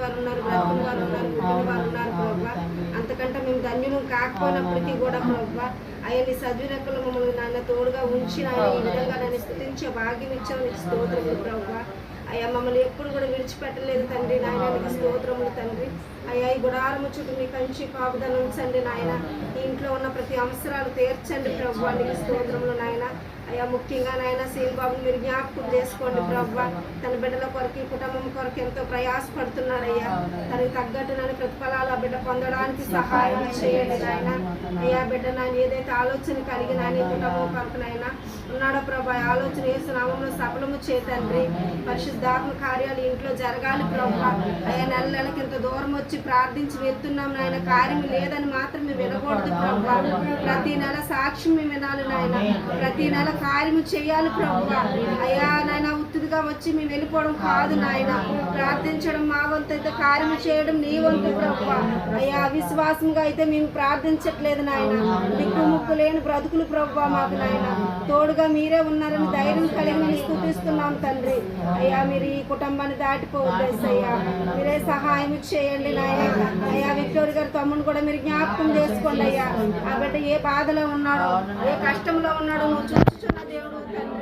వారు ఉన్నారు, బ్రతుకుని వారు ఉన్నారు, పుట్టిన వారు ఉన్నారు ప్రభా. అంతకంటే మేము ధన్యులు కాకపోయినప్పటికీ కూడా ప్రభా అయ్యని సద్వినకులు మమ్మల్ని నాన్న తోడుగా ఉంచి ఆయన ఈ విధంగా నన్ను స్థుతించే భాగ్యం ఇచ్చావు, నీకు స్తోత్రములు ప్రభా. అయ్యా మమ్మల్ని ఎప్పుడు కూడా విడిచిపెట్టలేదు తండ్రి, నాయన నీకు స్తోత్రములు తండ్రి. అయ్యా ఈ గుడారము చుట్టూ మీ కంచి కాపుదల ఉంచండి నాయన, ఈ ఇంట్లో ఉన్న ప్రతి అవసరాలు తీర్చండి ప్రభా, నీకు స్తోత్రములు నాయన. అయ్యా ముఖ్యంగా నాయన సీన్ బాబుని మీరు జ్ఞాపకం చేసుకోండి ప్రభా. తన బిడ్డల కొరకు కుటుంబం కొరకు ఎంతో ప్రయాసపడుతున్నాడయ్యా, తనకి తగ్గట్టు నన్ను ప్రతిఫలాలు ఆ బిడ్డ పొందడానికి సహాయం చేయండి నాయన. అయ్యా బిడ్డ నాయన ఏదైతే ఆలోచన కలిగి నాయన కుటుంబం కొరకు నాయన ఉన్నాడో ప్రభా, ఆలోచన యేసు నామములో సఫలము చేతండ్రి. పరిశుద్ధాత్మ కార్యాలు ఇంట్లో జరగాలి ప్రభా. అయ్యా నెల నెలకి ఇంత దూరం వచ్చి ప్రార్థించి వెళ్తున్నాం నాయన, కార్యం లేదని మాత్రం మేము వినకూడదు ప్రభా. ప్రతి నెల సాక్ష్యం మేము వినాలి నాయన, ప్రతి నెల కార్యము చేయాలి ప్రభా. అయ్యా నాయన ఉత్తుగా వచ్చి మేము వెళ్ళిపోవడం కాదు నాయన, ప్రార్థించడం మా వంతు అయితే కార్యము చేయడం నీ వంతు ప్రభా. అయ్యా అవిశ్వాసంగా అయితే మేము ప్రార్థించట్లేదు నాయన, దిక్కు ముక్కు లేని బ్రతుకులు ప్రభా మాకు నాయన, తోడుగా మీరే ఉన్నారని ధైర్యం కలిగి మేము స్తుతిస్తున్నాం తండ్రి. అయ్యా మీరు ఈ కుటుంబాన్ని దాటిపోవద్దు అయ్యా, మీరే సహాయం చేయండి నాయన. అయ్యా విక్టోరి గారి తమ్ముని కూడా మీరు జ్ఞాపకం చేసుకోండి అయ్యా, ఆ బిడ్డ ఏ బాధలో ఉన్నాడో ఏ కష్టంలో ఉన్నాడో నువ్వు చూస్తున్న దేవుడు తండ్రి.